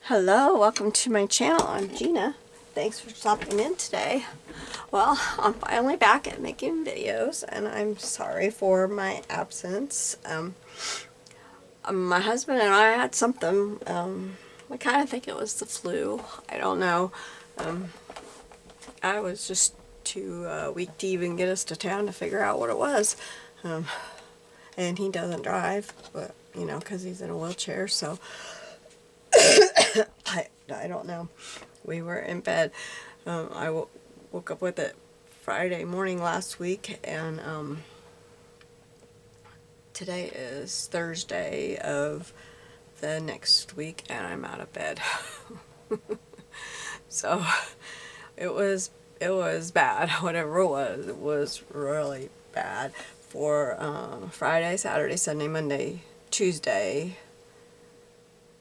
Hello, welcome to my channel. I'm Gina. Thanks for stopping in today. Well, I'm finally back at making videos, and I'm sorry for my absence. My husband and I had something. I kind of think it was the flu. I don't know. I was just too weak to even get us to town to figure out what it was. And he doesn't drive, but you know, because he's in a wheelchair, so I don't know. We were in bed. I woke up with it Friday morning last week, and today is Thursday of the next week, and I'm out of bed. So it was bad. Whatever it was really bad. For Friday, Saturday, Sunday, Monday, Tuesday,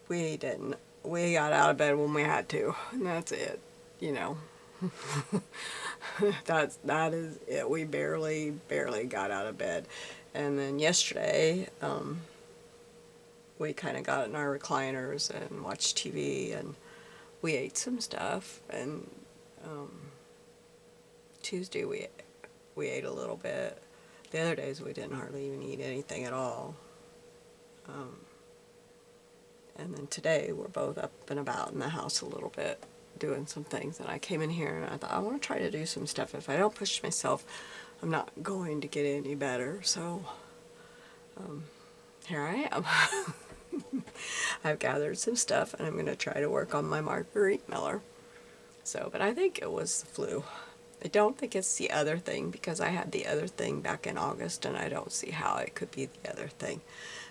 we got out of bed when we had to, and that's it, you know. that is it. We barely got out of bed. And then yesterday, we kind of got in our recliners and watched TV, and we ate some stuff. And Tuesday we ate a little bit. The other days we didn't hardly even eat anything at all. And then today we're both up and about in the house a little bit doing some things, and I came in here and I thought I want to try to do some stuff. If I don't push myself, I'm not going to get any better. So here I am. I've gathered some stuff, and I'm going to try to work on my Margarete Miller. So, but I think it was the flu. I don't think it's the other thing, because I had the other thing back in August, and I don't see how it could be the other thing.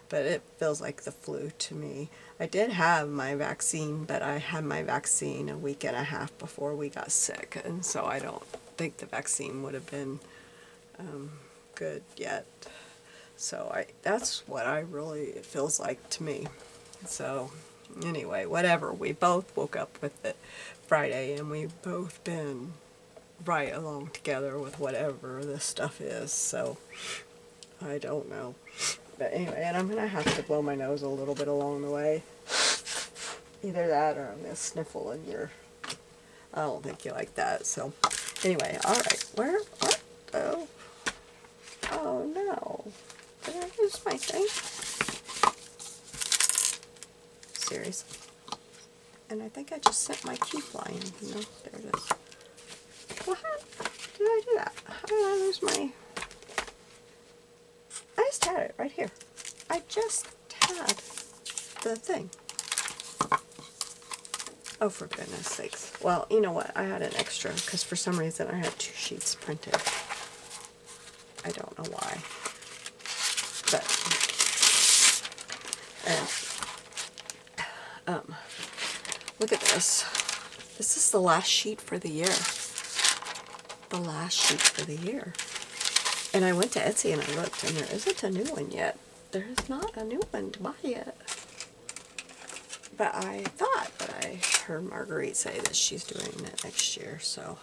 But it feels like the flu to me. I did have my vaccine, but I had my vaccine a week and a half before we got sick, and so I don't think the vaccine would have been good yet. So that's what it feels like to me. So anyway, whatever. We both woke up with it Friday, and we've both been right along together with whatever this stuff is. So I don't know. But anyway, and I'm going to have to blow my nose a little bit along the way. Either that, or I'm going to sniffle in your... I don't think you like that. So anyway, alright. What? Oh no. Did I lose my thing? Seriously. And I think I just sent my key flying. No, there it is. What? Did I do that? How did I lose my... I just had it right here. I just had the thing. Oh, for goodness sakes. Well, you know what? I had an extra, because for some reason I had 2 sheets printed. I don't know why. But, look at this. This is the last sheet for the year. The last sheet for the year. And I went to Etsy and I looked, and there isn't a new one yet. There is not a new one to buy yet. But I thought that I heard Marguerite say that she's doing it next year, so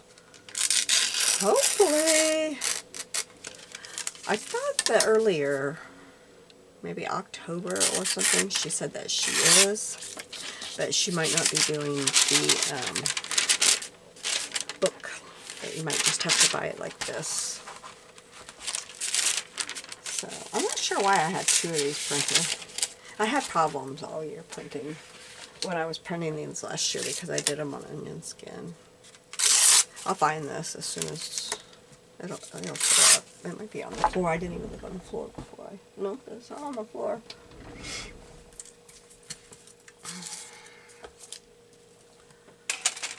hopefully. I thought that earlier, maybe October or something, she said that she is, but she might not be doing the book. That you might just have to buy it like this. So I'm not sure why I had 2 of these printed. I had problems all year printing when I was printing these last year, because I did them on onion skin. I'll find this as soon as it'll fill up. It might be on the floor. I didn't even look on the floor before no, it's not on the floor.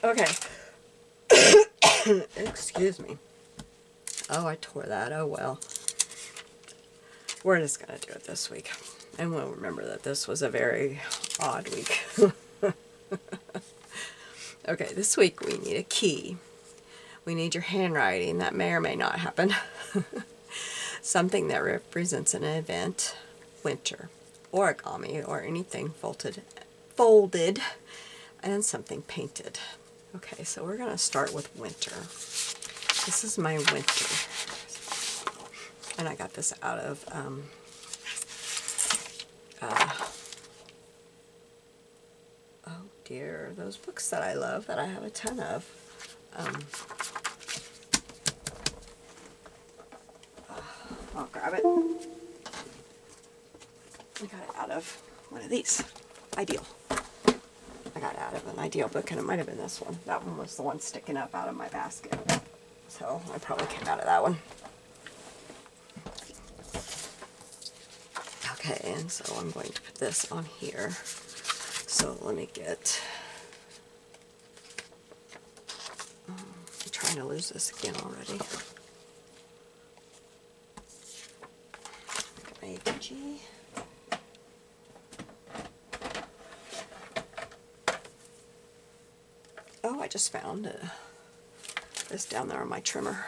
Okay. Excuse me. Oh, I tore that. Oh well. We're just going to do it this week. And we'll remember that this was a very odd week. Okay, this week we need a key. We need your handwriting. That may or may not happen. Something that represents an event, winter, origami, or anything folded, and something painted. Okay, so we're going to start with winter. This is my winter. And I got this out of dear, those books that I love, that I have a ton of. I'll grab it. I got it out of one of these. Ideal. I got it out of an Ideal book, and it might have been this one. That one was the one sticking up out of my basket. So I probably came out of that one. Okay, and so I'm going to put this on here. So let me get... I'm trying to lose this again already. APG. Oh, I just found this down there on my trimmer.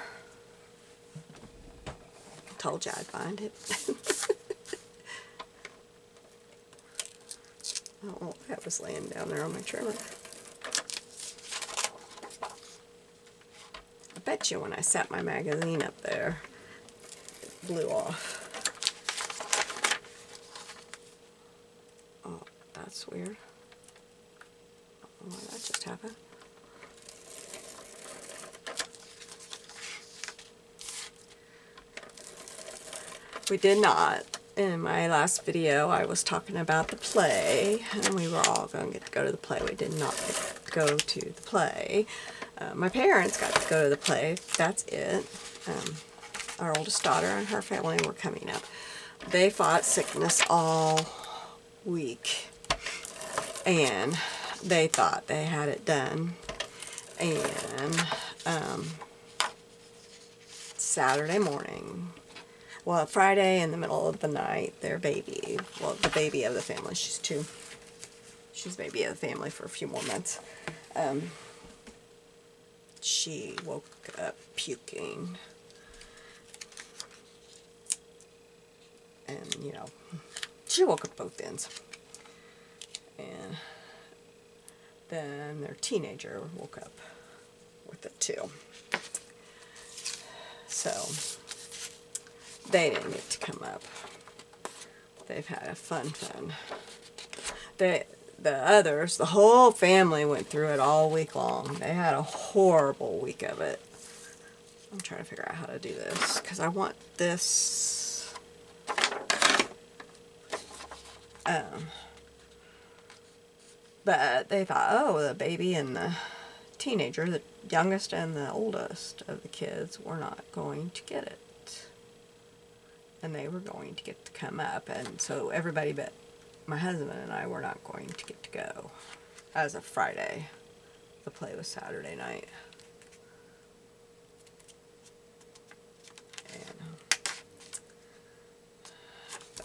Told you I'd find it. Oh, that was laying down there on my trimmer. I bet you when I set my magazine up there, it blew off. Oh, that's weird. I don't know why that just happened. We did not. In my last video, I was talking about the play, and we were all going to get to go to the play. We did not get to go to the play. My parents got to go to the play. That's it. Our oldest daughter and her family were coming up. They fought sickness all week, and they thought they had it done. And Saturday morning, well, Friday in the middle of the night, their baby, well, the baby of the family, she's 2. She's baby of the family for a few more months. She woke up puking. And, you know, she woke up both ends. And then their teenager woke up with it too. So they didn't get to come up. They've had a fun. The others, the whole family went through it all week long. They had a horrible week of it. I'm trying to figure out how to do this, because I want this. But they thought, oh, the baby and the teenager, the youngest and the oldest of the kids, were not going to get it. And they were going to get to come up, and so everybody but my husband and I were not going to get to go as of Friday. The play was Saturday night.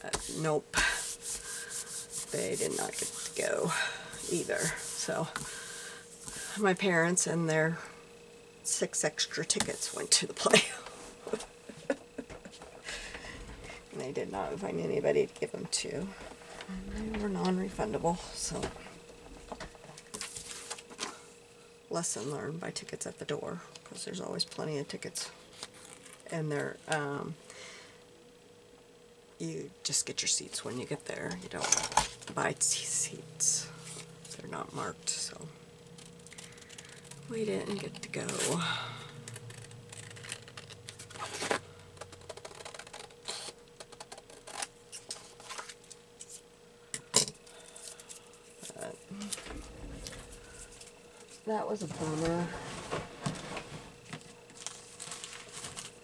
But nope, they did not get to go either. So my parents and their 6 extra tickets went to the play. And they did not find anybody to give them to. And they were non-refundable, so lesson learned: buy tickets at the door, because there's always plenty of tickets. And they're you just get your seats when you get there. You don't buy seats. They're not marked, so we didn't get to go. But that was a bummer.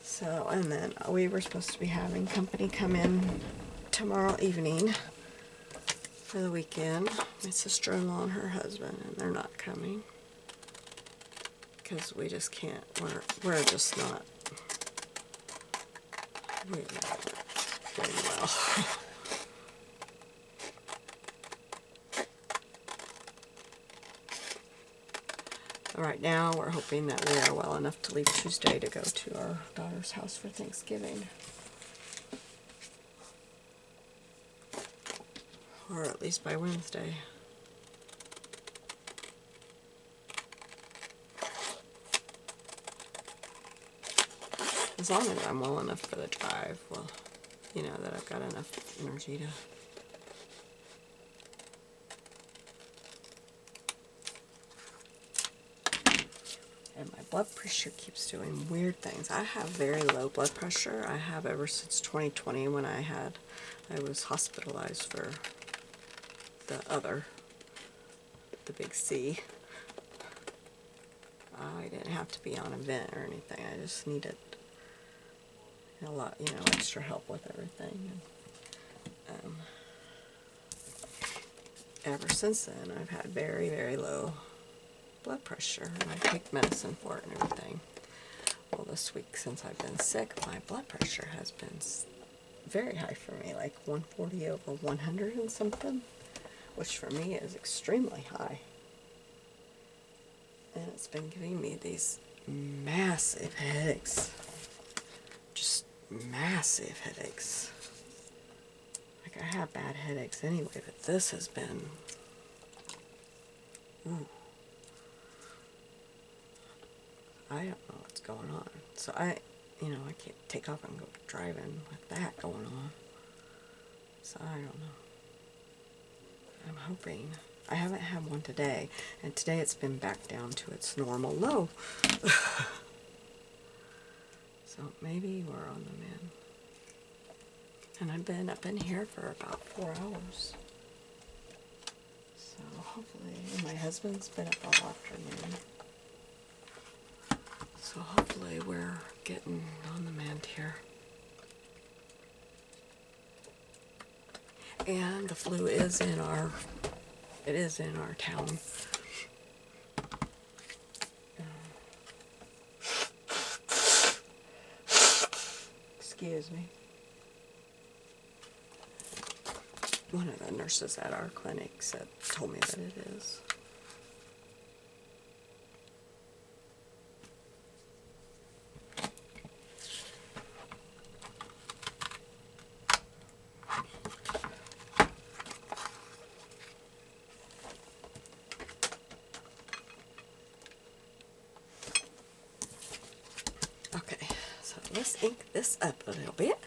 So, and then we were supposed to be having company come in tomorrow evening for the weekend. My sister-in-law and her husband, and they're not coming because we just can't. We're just not. We're not doing well. Right now, we're hoping that we are well enough to leave Tuesday to go to our daughter's house for Thanksgiving. Or at least by Wednesday. As long as I'm well enough for the drive, well, you know, that I've got enough energy to... blood pressure keeps doing weird things. I have very low blood pressure. I have ever since 2020 when I was hospitalized for the big C. I didn't have to be on a vent or anything. I just needed a lot, extra help with everything. And, ever since then, I've had very, very low blood pressure, and I take medicine for it and everything. Well, this week, since I've been sick, my blood pressure has been very high for me, like 140/100 and something, which for me is extremely high. And it's been giving me these massive headaches. Just massive headaches. Like, I have bad headaches anyway, but this has been... Ooh. I don't know what's going on. So I can't take off and go driving with that going on. So I don't know. I'm hoping. I haven't had one today, and today it's been back down to its normal low. So maybe we're on the mend. And I've been up in here for about 4 hours. So hopefully, and my husband's been up all afternoon. So hopefully we're getting on the mend here. And the flu is in our town. Excuse me. One of the nurses at our clinic told me that it is. Okay, so let's ink this up a little bit.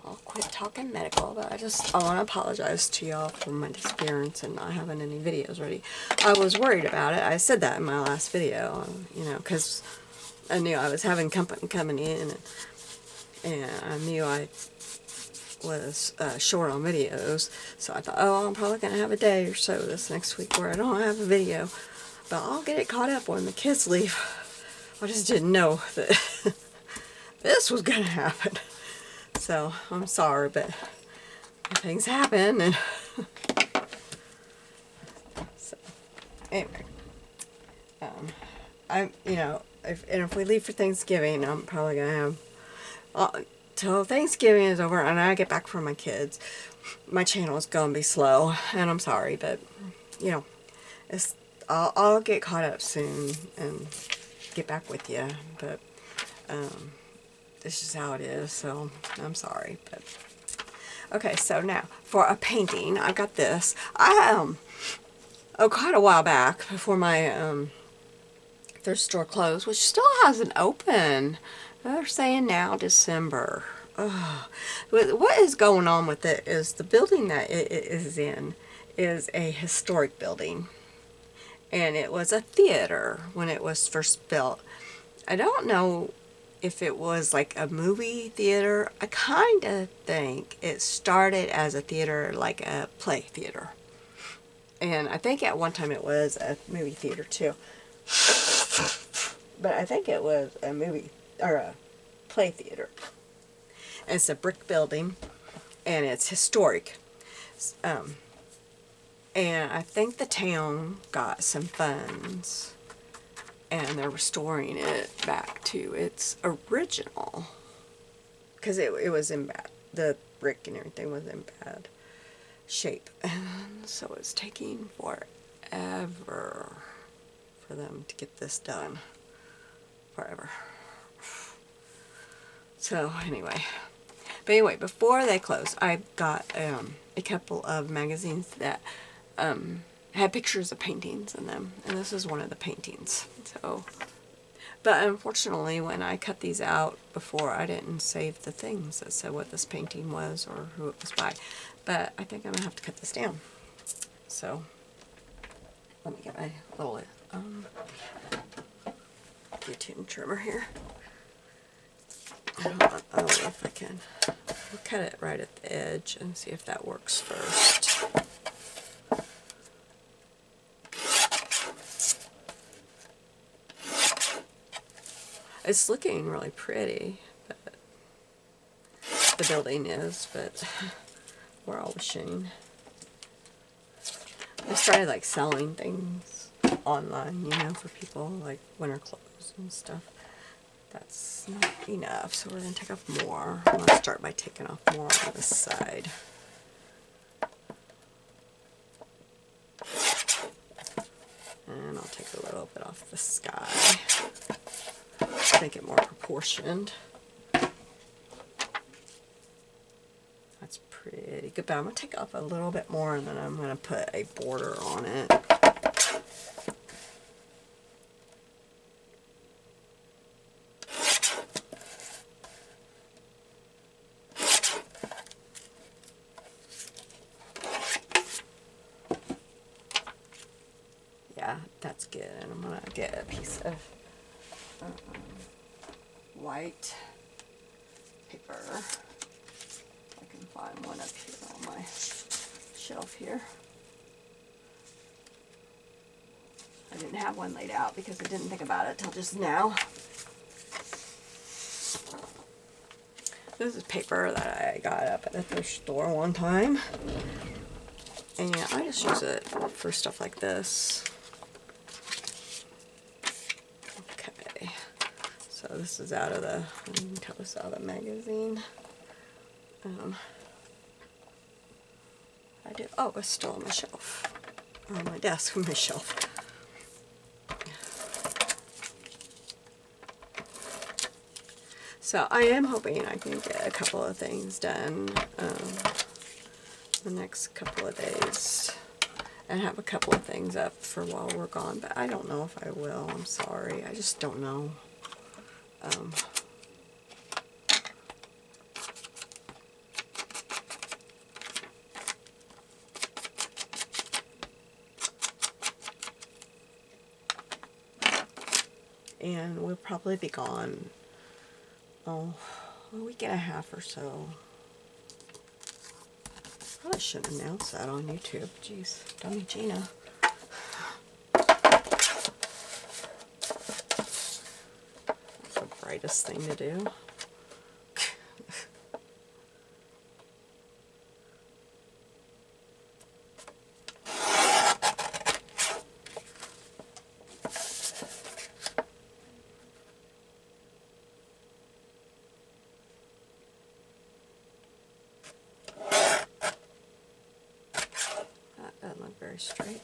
I'll quit talking medical, but I want to apologize to y'all for my disappearance and not having any videos ready. I was worried about it. I said that in my last video, because I knew I was having company coming in, and I knew I was short on videos, so I thought, oh, I'm probably going to have a day or so this next week where I don't have a video, but I'll get it caught up when the kids leave. I just didn't know that this was going to happen. So, I'm sorry, but things happen, and so, anyway, if we leave for Thanksgiving, I'm probably going to have, till Thanksgiving is over and I get back from my kids, my channel is going to be slow, and I'm sorry, but, I'll get caught up soon and get back with you, but, this is how it is, so I'm sorry, but okay. So now for a painting, I got this. Quite a while back before my thrift store closed, which still hasn't opened. They're saying now December. Ugh. What is going on with it is the building that it is in is a historic building, and it was a theater when it was first built. I don't know if it was like a movie theater. I kind of think it started as a theater, like a play theater. And I think at one time it was a movie theater too. But I think it was a movie, or a play theater. And it's a brick building, and it's historic. And I think the town got some funds, and they're restoring it back to its original, because it was in bad, the brick and everything was in bad shape, and so it's taking forever for them to get this done. Forever. So anyway, before they closed, I got a couple of magazines that had pictures of paintings in them, and this is one of the paintings. So, but unfortunately, when I cut these out before, I didn't save the things that said what this painting was or who it was by. But I think I'm gonna have to cut this down. So let me get my little Q-tune trimmer here. I don't know if I can. We'll cut it right at the edge and see if that works first. It's looking really pretty, but the building is, but we're all wishing. I started like selling things online, you know, for people, like winter clothes and stuff. That's not enough, so we're going to take off more. I'm going to start by taking off more on this side. And I'll take a little bit off the sky. Make it more proportioned. That's pretty good, but I'm going to take off a little bit more and then I'm going to put a border on it. Yeah, that's good. And I'm going to get a piece of white paper. I can find one up here on my shelf here. I didn't have one laid out because I didn't think about it till just now. This is paper that I got up at the thrift store one time. And I just use it for stuff like this. Okay. So this is out of the, I can tell this out of the magazine. I did, oh, it's still on my shelf. Or on my desk on my shelf. So I am hoping I can get a couple of things done the next couple of days and have a couple of things up for while we're gone, but I don't know if I will. I'm sorry, I just don't know. And we'll probably be gone, oh, a week and a half or so. Probably shouldn't announce that on YouTube. Jeez, dummy Gina. That's the brightest thing to do. That doesn't look very straight.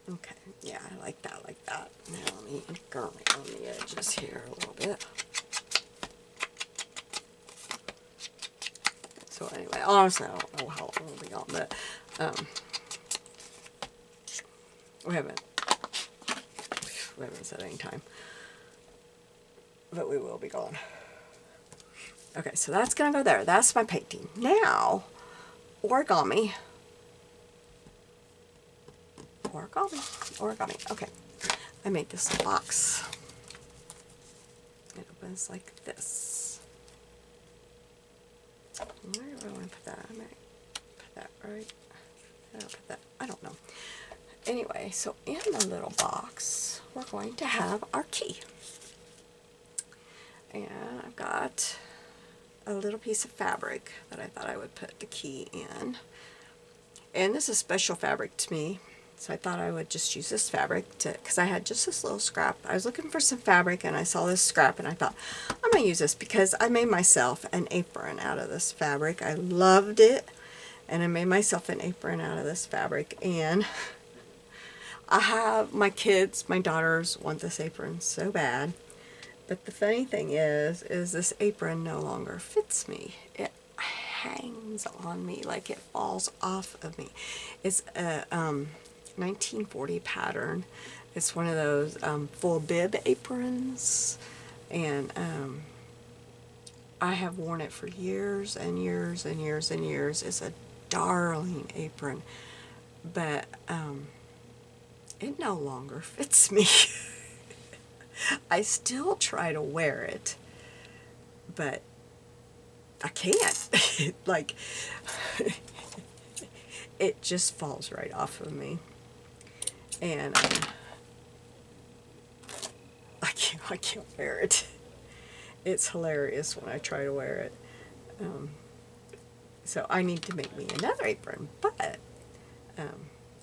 Okay, yeah, I like that, like that. Now let me garnish on the edges here a little bit. So anyway, honestly, I don't know how long we'll be gone, but we haven't set any time. But we will be gone. Okay, so that's gonna go there. That's my painting. Now, origami. Origami. Okay, I made this box. It opens like this. Where do I want to put that? I might put that right. I don't put that. I don't know. Anyway, so in the little box, we're going to have our key. And I've got a little piece of fabric that I thought I would put the key in. And this is special fabric to me. So I thought I would just use this fabric because I had just this little scrap. I was looking for some fabric and I saw this scrap and I thought, I'm going to use this because I made myself an apron out of this fabric. I loved it and I made myself an apron out of this fabric. And I have my kids, my daughters want this apron so bad. But the funny thing is this apron no longer fits me. It hangs on me like it falls off of me. It's a 1940 pattern. It's one of those full bib aprons, and I have worn it for years and years and years and years. It's a darling apron, but it no longer fits me. I still try to wear it, but I can't. Like, it just falls right off of me, and I can't wear it. It's hilarious when I try to wear it. So I need to make me another apron, but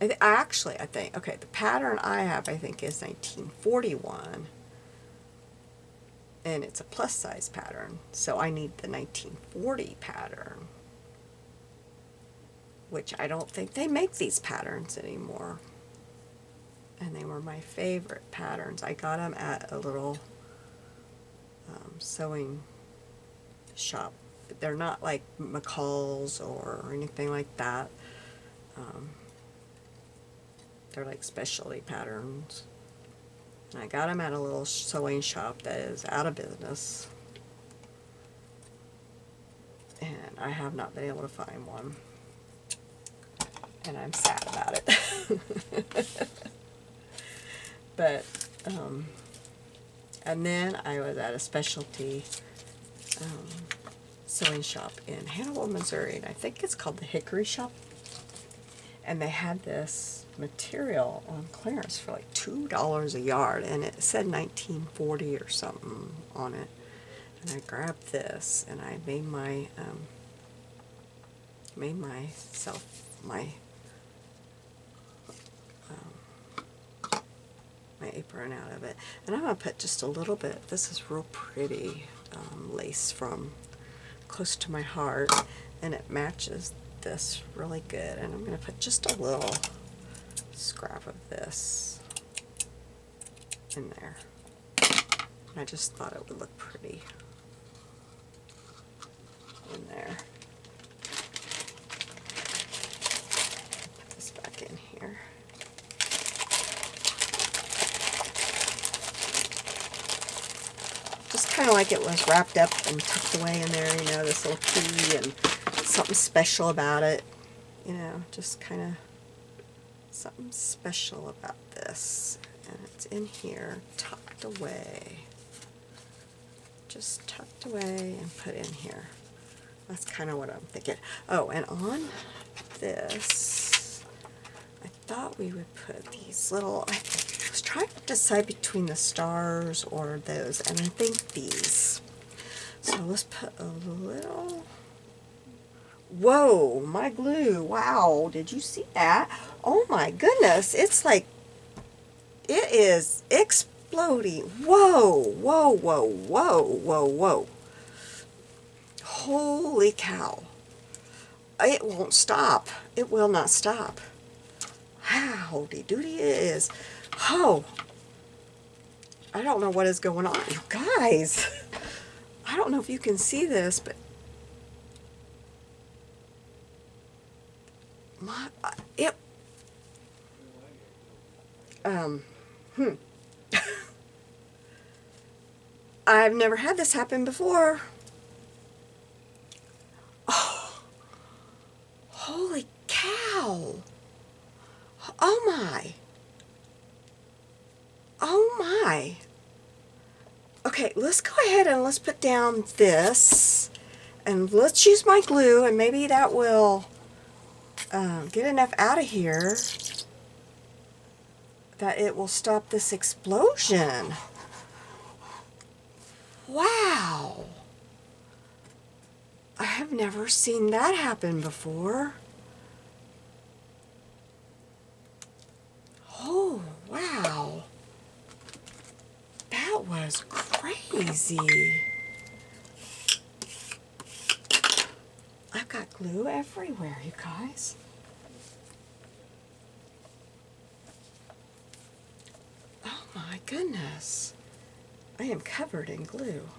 I think, okay, the pattern I have, I think, is 1941, and it's a plus size pattern, so I need the 1940 pattern, which I don't think they make these patterns anymore, and they were my favorite patterns. I got them at a little sewing shop. They're not like McCall's or anything like that. They're like specialty patterns. And I got them at a little sewing shop that is out of business. And I have not been able to find one. And I'm sad about it. But, and then I was at a specialty sewing shop in Hannibal, Missouri, and I think it's called the Hickory Shop. And they had this material on clearance for like $2 a yard, and it said 1940 or something on it. And I grabbed this, and I made my myself my apron out of it. And I'm gonna put just a little bit. This is real pretty lace from Close to My Heart, and it matches this really good. And I'm going to put just a little scrap of this in there. I just thought it would look pretty in there. Put this back in here. Just kind of like it was wrapped up and tucked away in there, you know, this little key, and something special about it, you know, just kind of something special about this. And it's in here, tucked away, just tucked away and put in here. That's kind of what I'm thinking. Oh, and on this, I thought we would put these little, I was trying to decide between the stars or those, and I think these. So let's put a little, whoa, my glue, wow, did you see that? Oh my goodness, it's like, it is exploding. Whoa, whoa, whoa, whoa, whoa, whoa. Holy cow. It won't stop. It will not stop. Howdy doody it is. Oh, I don't know what is going on, you guys. I don't know if you can see this, but I've never had this happen before. Oh, holy cow. Oh my. Oh my. Okay, let's go ahead and let's put down this, and let's use my glue, and maybe that will get enough out of here that it will stop this explosion. Wow. I have never seen that happen before. Oh, wow. That was crazy. I've got glue everywhere, you guys. Oh my goodness. I am covered in glue.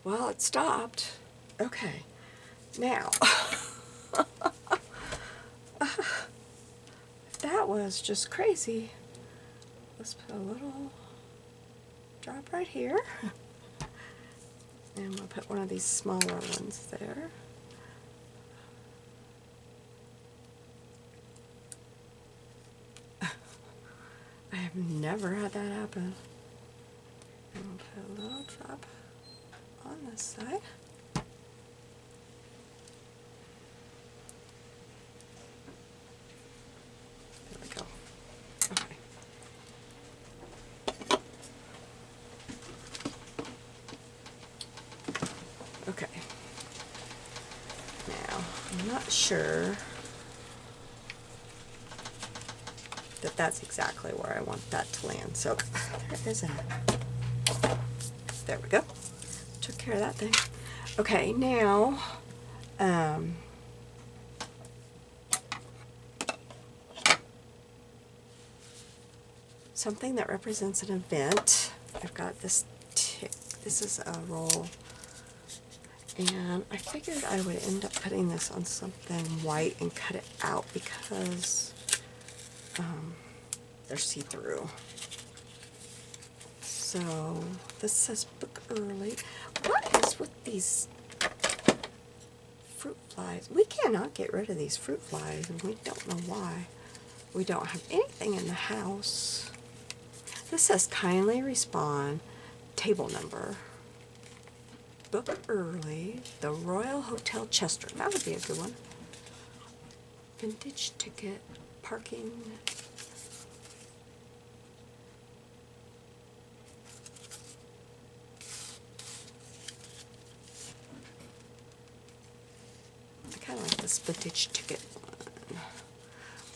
Well, it stopped. Okay, now, that was just crazy. Let's put a little drop right here. And we'll put one of these smaller ones there. I have never had that happen. And we'll put a little drop on this side. There we go. Okay. Okay. Now, I'm not sure that that's exactly where I want that to land. So there is a, there we go. Took care of that thing. Okay, now, something that represents an event. I've got this tick. This is a roll. And I figured I would end up putting this on something white and cut it out because they're see-through. So this says book early. What is with these fruit flies? We cannot get rid of these fruit flies, and we don't know why. We don't have anything in the house. This says kindly respond, table number. Book early, the Royal Hotel Chester. That would be a good one. Vintage ticket, parking. I kind of like this vintage ticket one.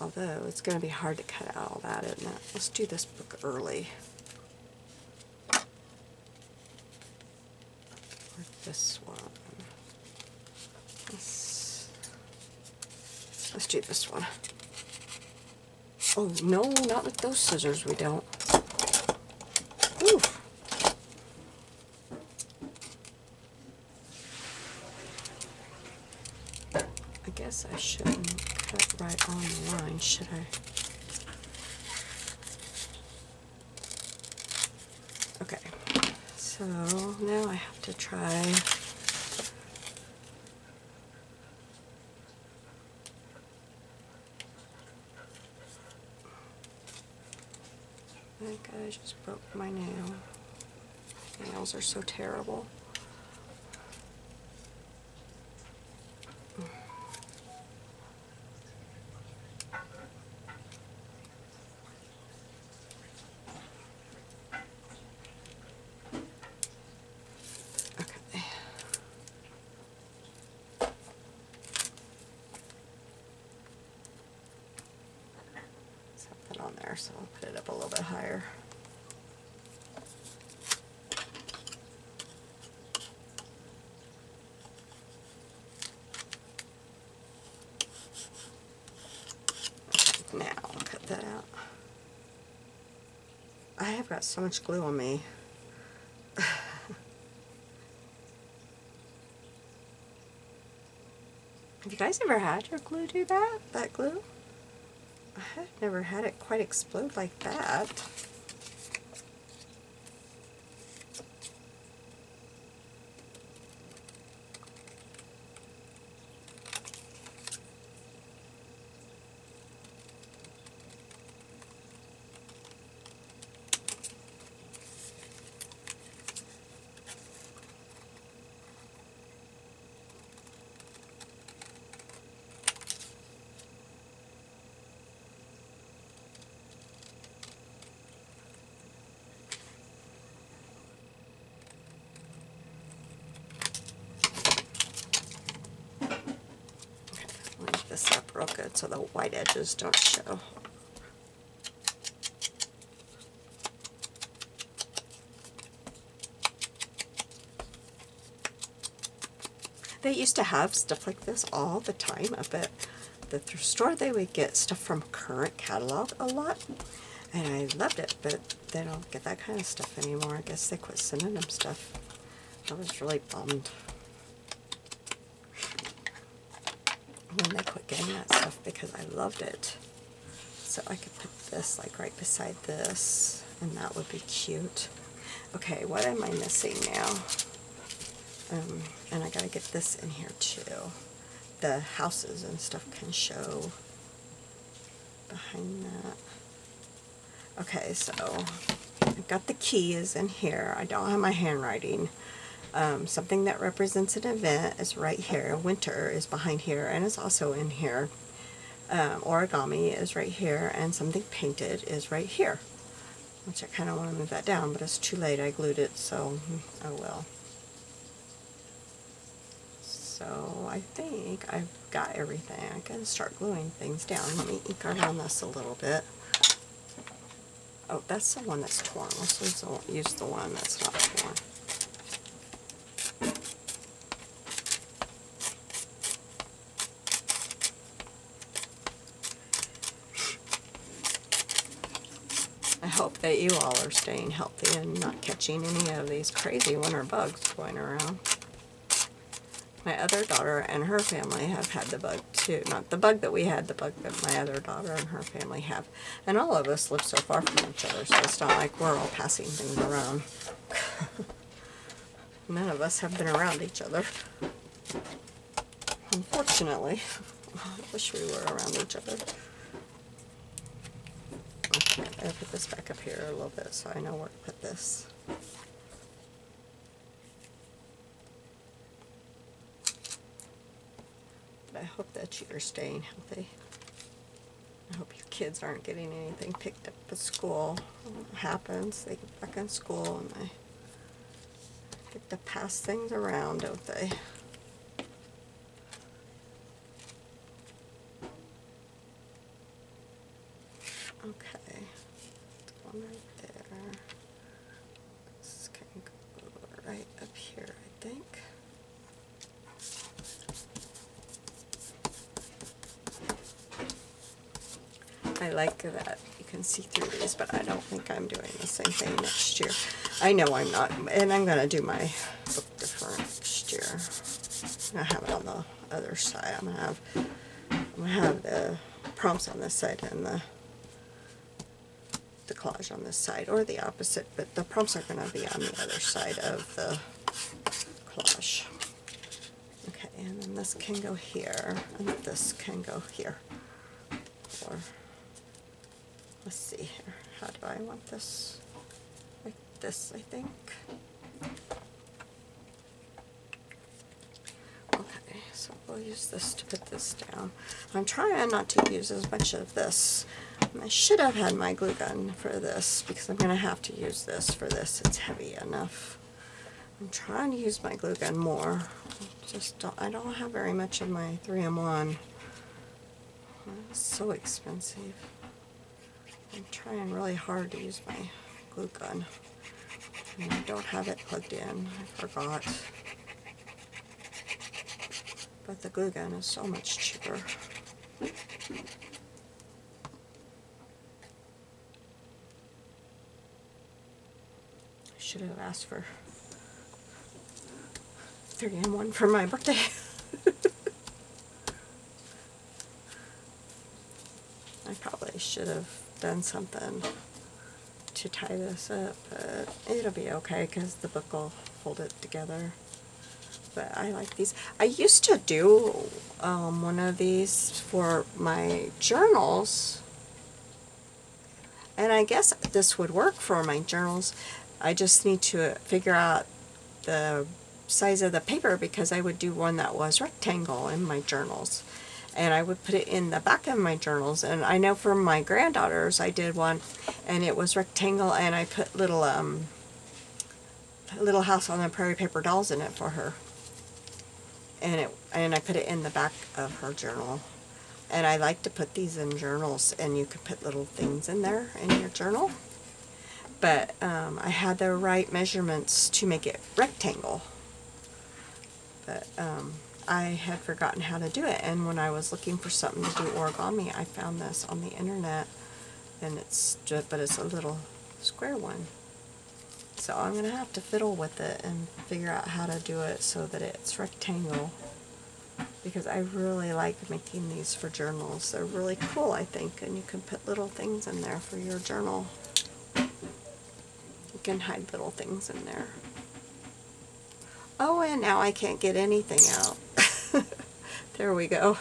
Although it's going to be hard to cut out all that, isn't it? Let's do this book early. This one. Let's do this one. Oh no, not with those scissors, we don't. Ooh. I guess I shouldn't cut right on the line, should I? Okay. So now I have to try I think I just broke my nail. Nails are so terrible. On there, so I'll put it up a little bit higher. Now I'll cut that out. I have got so much glue on me. Have you guys ever had your glue do that? That glue? I've never had it quite explode like that. This up real good so the white edges don't show. They used to have stuff like this all the time up at the thrift store. They would get stuff from current catalog a lot, And I loved it, but they don't get that kind of stuff anymore. I guess they quit sending them stuff. I was really bummed when they quit getting that stuff because I loved it. So I could put this like right beside this, and that would be cute. Okay, what am I missing now? And I gotta get this in here too. The houses and stuff can show behind that. Okay, so I've got the keys in here. I don't have my handwriting. Something that represents an event is right here. Winter is behind here and is also in here. Origami is right here, and something painted is right here. Which I kind of want to move that down, but it's too late. I glued it, so oh well. So I think I've got everything. I can start gluing things down. Let me ink around this a little bit. Oh, that's the one that's torn. Let's use the one that's not torn. I hope that you all are staying healthy and not catching any of these crazy winter bugs going around. My other daughter and her family have had the bug too. Not the bug that we had, the bug that my other daughter and her family have. And all of us live so far from each other, so it's not like we're all passing things around. None of us have been around each other. Unfortunately. I wish we were around each other. Okay, I gotta put this back up here a little bit so I know where to put this. But I hope that you're staying healthy. I hope your kids aren't getting anything picked up at school. When it happens, they get back in school and they get to pass things around, don't they? Okay, one right there. This can go right up here, I think. I like that you can see through these, but I don't think I'm doing the same thing next year. I know I'm not, and I'm going to do my book different next year. I'm going to have it on the other side. I'm going to have the prompts on this side and the collage on this side, or the opposite, but the prompts are going to be on the other side of the collage. Okay, and then this can go here, and this can go here. Or, let's see here, how do I want this? Like this, I think. Okay, so we'll use this to put this down. I'm trying not to use as much of this. I should have had my glue gun for this because I'm going to have to use this for this. It's heavy enough. I'm trying to use my glue gun more. I don't have very much of my 3-in-1. It's so expensive. I'm trying really hard to use my glue gun. And I don't have it plugged in. I forgot. But the glue gun is so much cheaper. Should have asked for 3-in-1 for my birthday. I probably should have done something to tie this up, but it'll be okay because the book will hold it together. But I like these. I used to do one of these for my journals, and I guess this would work for my journals. I just need to figure out the size of the paper because I would do one that was rectangle in my journals. And I would put it in the back of my journals. And I know for my granddaughters I did one and it was rectangle, and I put little Little House on the Prairie paper dolls in it for her. And I put it in the back of her journal. And I like to put these in journals, and you can put little things in there in your journal. But I had the right measurements to make it rectangle. But I had forgotten how to do it, and when I was looking for something to do origami, I found this on the internet. and but it's a little square one. So I'm going to have to fiddle with it and figure out how to do it so that it's rectangle, because I really like making these for journals. They're really cool, I think, and you can put little things in there for your journal. You can hide little things in there. Oh, and now I can't get anything out. There we go.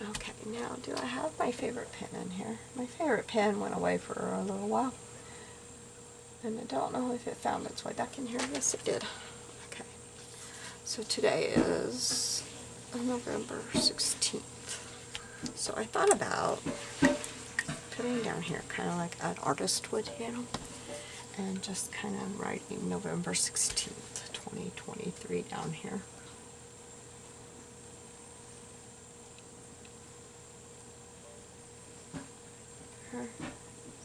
Okay, now do I have my favorite pen in here? My favorite pen went away for a little while, and I don't know if it found its way back in here. Yes, it did. Okay, so today is November 16th. So I thought about putting down here kind of like an artist would, you know, and just kind of writing November 16th, 2023 down here. November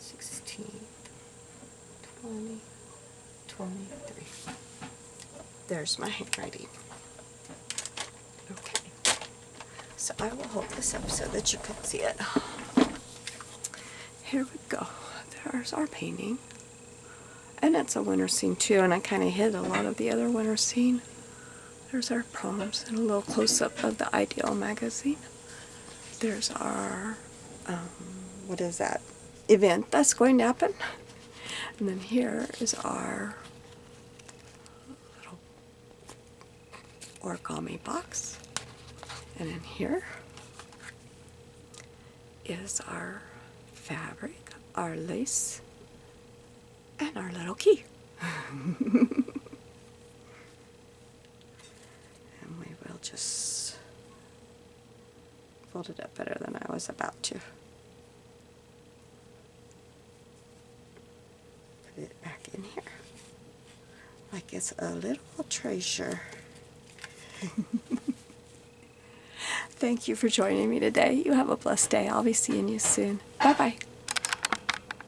16th, 2023. There's my handwriting. Okay, so I will hold this up so that you can see it. Here we go. There's our painting. And it's a winter scene too, and I kind of hid a lot of the other winter scene. There's our proms and a little close-up of the Ideal magazine. There's our, what is that, event that's going to happen. And then here is our little origami box. And in here is our fabric, our lace, and our little key. And we will just fold it up better than I was about to. Put it back in here like it's a little treasure. Thank you for joining me today. You have a blessed day. I'll be seeing you soon. Bye-bye.